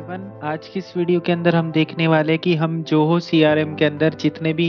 Everyone, आज की इस वीडियो के अंदर हम देखने वाले हैं कि हम जोहो सीआरएम के अंदर जितने भी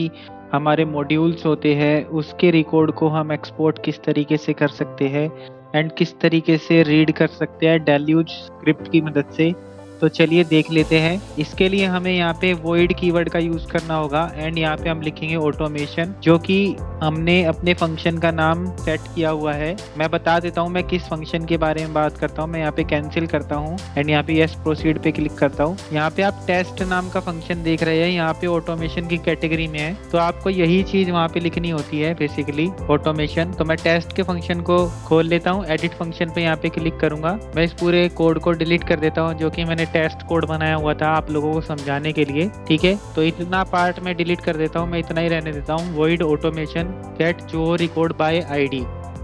हमारे मॉड्यूल्स होते हैं उसके रिकॉर्ड को हम एक्सपोर्ट किस तरीके से कर सकते हैं एंड किस तरीके से रीड कर सकते हैं डेल्यूज स्क्रिप्ट की मदद से। तो चलिए देख लेते हैं। इसके लिए हमें यहाँ पे वॉइड कीवर्ड का यूज करना होगा एंड यहाँ पे हम लिखेंगे ऑटोमेशन, जो कि हमने अपने फंक्शन का नाम सेट किया हुआ है। मैं बता देता हूँ मैं किस फंक्शन के बारे में बात करता हूँ। मैं यहाँ पे कैंसिल करता हूँ एंड यहाँ पे यस प्रोसीड पे क्लिक करता हूँ। यहाँ पे आप टेस्ट नाम का फंक्शन देख रहे हैं, यहाँ पे ऑटोमेशन की कैटेगरी में है, तो आपको यही चीज वहाँ पे लिखनी होती है बेसिकली ऑटोमेशन। तो मैं टेस्ट के फंक्शन को खोल लेता हूँ, एडिट फंक्शन पे यहाँ पे क्लिक करूंगा। मैं इस पूरे कोड को डिलीट कर देता हूँ जो कि मैंने टेस्ट कोड बनाया हुआ था आप लोगों को समझाने के लिए, ठीक है। तो इतना पार्ट मैं डिलीट कर देता हूँ, मैं इतना ही रहने देता हूँ। वॉइड ऑटोमेशन गेट जो रिकॉर्ड बाय आईडी,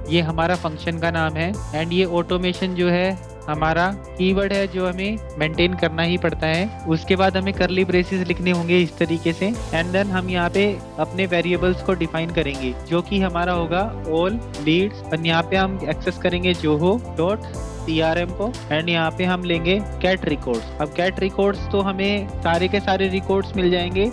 ये हमारा फंक्शन का नाम है एंड ये ऑटोमेशन जो है हमारा कीवर्ड है जो हमें मेंटेन करना ही पड़ता है। उसके बाद हमें करली ब्रेसेस लिखने होंगे इस तरीके से एंड देन हम यहाँ पे अपने वेरिएबल्स को डिफाइन करेंगे जो कि हमारा होगा ऑल लीड्स। और यहाँ पे हम एक्सेस करेंगे जोहो डॉट सीआरएम को एंड यहाँ पे हम लेंगे गेट रिकॉर्ड्स। अब गेट रिकॉर्ड्स तो हमें सारे के सारे रिकॉर्ड्स मिल जाएंगे,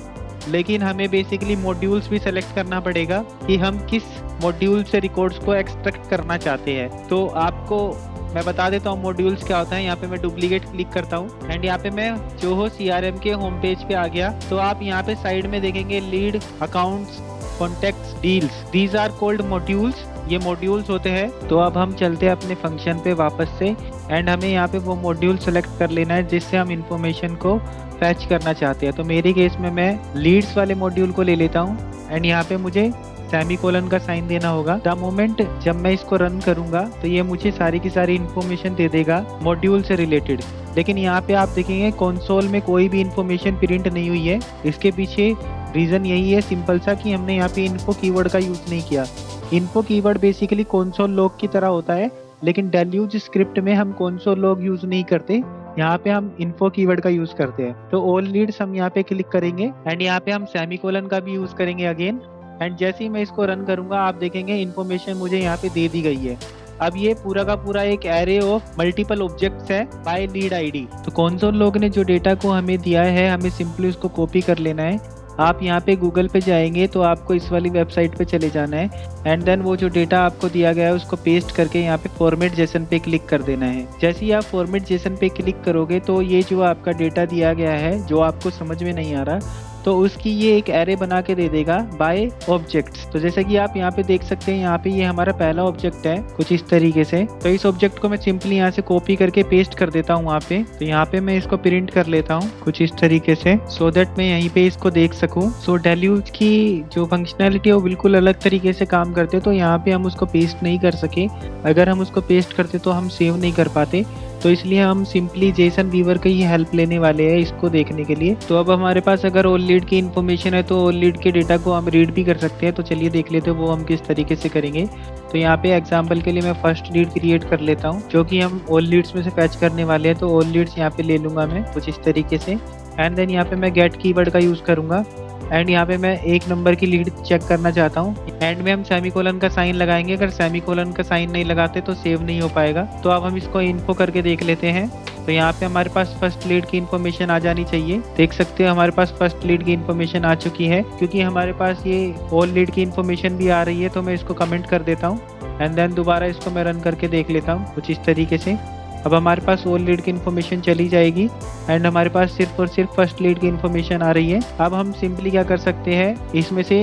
लेकिन हमें बेसिकली मॉड्यूल्स भी सेलेक्ट करना पड़ेगा कि हम किस मॉड्यूल से रिकॉर्ड्स को एक्सट्रैक्ट करना चाहते हैं। तो आपको मैं बता देता हूँ मॉड्यूल्स क्या होता है। यहाँ पे मैं डुप्लीकेट क्लिक करता हूँ एंड यहाँ पे मैं जोहो सीआरएम के होम पेज पे आ गया। तो आप यहाँ पे साइड में देखेंगे lead accounts contacts deals, these are called modules, ये मॉड्यूल्स होते हैं। तो अब हम चलते हैं अपने फंक्शन पे वापस से एंड हमें यहाँ पे वो मॉड्यूल सेलेक्ट कर लेना है जिससे हम इंफॉर्मेशन को फैच करना चाहते हैं। तो मेरे केस में मैं लीड्स वाले मॉड्यूल को ले लेता हूँ एंड यहाँ पे मुझे सेमीकोलन का साइन देना होगा। द मोमेंट जब मैं इसको रन करूंगा तो ये मुझे सारी की सारी इंफॉर्मेशन दे देगा मॉड्यूल से रिलेटेड। लेकिन यहाँ पे आप देखेंगे कंसोल में कोई भी इंफॉर्मेशन प्रिंट नहीं हुई है। इसके पीछे रीजन यही है सिंपल सा कि हमने यहाँ पे इन्फो कीवर्ड का यूज नहीं किया। Info keyword basically console log की तरह होता है, लेकिन डेल्यूज स्क्रिप्ट में हम कंसोल लॉग यूज नहीं करते, यहाँ पे हम इन्फो कीवर्ड का यूज करते हैं। तो ऑल लीड्स हम यहाँ पे क्लिक करेंगे एंड यहाँ पे हम सेमीकोलन का भी यूज करेंगे अगेन एंड जैसे ही मैं इसको रन करूंगा आप देखेंगे इन्फॉर्मेशन मुझे यहाँ पे दे दी गई है। अब ये पूरा का पूरा एक एरे ऑफ मल्टीपल ऑब्जेक्ट्स है बाय लीड आईडी। तो कंसोल लॉग ने जो डेटा को हमें दिया है हमें सिंपली उसको कॉपी कर लेना है। आप यहाँ पे गूगल पे जाएंगे तो आपको इस वाली वेबसाइट पे चले जाना है एंड देन वो जो डेटा आपको दिया गया है उसको पेस्ट करके यहाँ पे फॉर्मेट जेसन पे क्लिक कर देना है। जैसे ही आप फॉर्मेट जेसन पे क्लिक करोगे तो ये जो आपका डेटा दिया गया है जो आपको समझ में नहीं आ रहा, तो उसकी ये एक एरे बना के दे देगा बाय ऑब्जेक्ट्स। तो जैसे कि आप यहाँ पे देख सकते हैं यहाँ पे ये हमारा पहला ऑब्जेक्ट है कुछ इस तरीके से। तो इस ऑब्जेक्ट को मैं सिंपली यहाँ से कॉपी करके पेस्ट कर देता हूँ वहाँ पे। तो यहाँ पे मैं इसको प्रिंट कर लेता हूँ कुछ इस तरीके से सो दैट मैं यहीं पे इसको देख सकूँ। सो डेल्यूज की जो फंक्शनैलिटी है वो बिल्कुल अलग तरीके से काम करते, तो यहाँ पे हम उसको पेस्ट नहीं कर सके। अगर हम उसको पेस्ट करते तो हम सेव नहीं कर पाते, तो इसलिए हम सिंपली जेसन वीवर की ही हेल्प लेने वाले हैं इसको देखने के लिए। तो अब हमारे पास अगर ऑल लीड की इन्फॉर्मेशन है तो ऑल लीड के डेटा को हम रीड भी कर सकते हैं। तो चलिए देख लेते हैं वो हम किस तरीके से करेंगे। तो यहाँ पे एग्जांपल के लिए मैं फर्स्ट लीड क्रिएट कर लेता हूँ जो कि हम ऑल लीड्स में से फैच करने वाले हैं। तो ऑल लीड्स यहाँ पे ले लूंगा मैं कुछ इस तरीके से एंड देन यहाँ पे मैं गेट कीवर्ड का यूज करूंगा एंड यहाँ पे मैं एक नंबर की लीड चेक करना चाहता हूँ। एंड में हम सेमीकोलन का साइन लगाएंगे, अगर सेमीकोलन का साइन नहीं लगाते तो सेव नहीं हो पाएगा। तो अब हम इसको इन्फो करके देख लेते हैं। तो यहाँ पे हमारे पास फर्स्ट लीड की इन्फॉर्मेशन आ जानी चाहिए। देख सकते हैं हमारे पास फर्स्ट लीड की इन्फॉर्मेशन आ चुकी है। क्योंकि हमारे पास ये ऑल लीड की इन्फॉर्मेशन भी आ रही है तो मैं इसको कमेंट कर देता हूँ एंड देन दोबारा इसको मैं रन करके देख लेता हूँ कुछ इस तरीके से। अब हमारे पास ऑल लीड की इन्फॉर्मेशन चली जाएगी एंड हमारे पास सिर्फ और सिर्फ फर्स्ट लीड की इन्फॉर्मेशन आ रही है। अब हम सिंपली क्या कर सकते हैं, इसमें से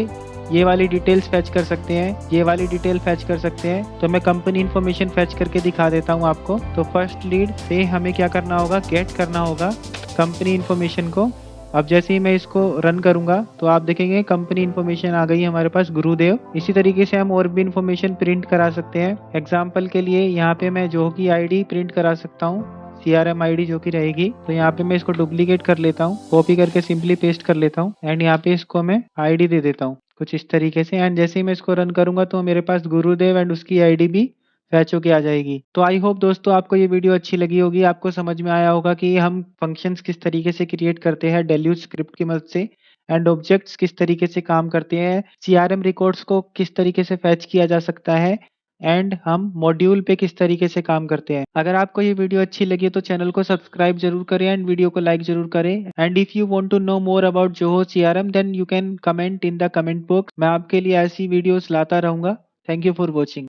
ये वाली डिटेल्स फैच कर सकते हैं, ये वाली डिटेल फैच कर सकते हैं। तो मैं कंपनी इन्फॉर्मेशन फैच करके दिखा देता हूँ आपको। तो फर्स्ट लीड पे हमें क्या करना होगा, गेट करना होगा कंपनी इन्फॉर्मेशन को। अब जैसे ही मैं इसको रन करूंगा तो आप देखेंगे कंपनी इन्फॉर्मेशन आ गई हमारे पास गुरुदेव। इसी तरीके से हम और भी इन्फॉर्मेशन प्रिंट करा सकते हैं। एग्जाम्पल के लिए यहाँ पे मैं जोहो की आईडी प्रिंट करा सकता हूँ, सीआरएम आईडी जो की रहेगी। तो यहाँ पे मैं इसको डुप्लीकेट कर लेता हूँ, कॉपी करके सिंपली पेस्ट कर लेता हूँ एंड यहाँ पे इसको मैं आईडी दे देता हूँ कुछ इस तरीके से। एंड जैसे ही मैं इसको रन करूंगा तो मेरे पास गुरुदेव एंड उसकी आईडी भी फैच होके आ जाएगी। तो आई होप दोस्तों आपको ये वीडियो अच्छी लगी होगी, आपको समझ में आया होगा कि हम फंक्शंस किस तरीके से क्रिएट करते हैं डेल्यूज स्क्रिप्ट की मदद से एंड ऑब्जेक्ट्स किस तरीके से काम करते हैं, सीआरएम रिकॉर्ड्स को किस तरीके से फैच किया जा सकता है एंड हम मॉड्यूल पे किस तरीके से काम करते हैं। अगर आपको ये वीडियो अच्छी लगी तो चैनल को सब्सक्राइब जरूर करें एंड वीडियो को लाइक जरूर करें। And if you want to know more about Zoho CRM then you can comment in the comment box. मैं आपके लिए ऐसी वीडियोस लाता रहूंगा। Thank you for watching.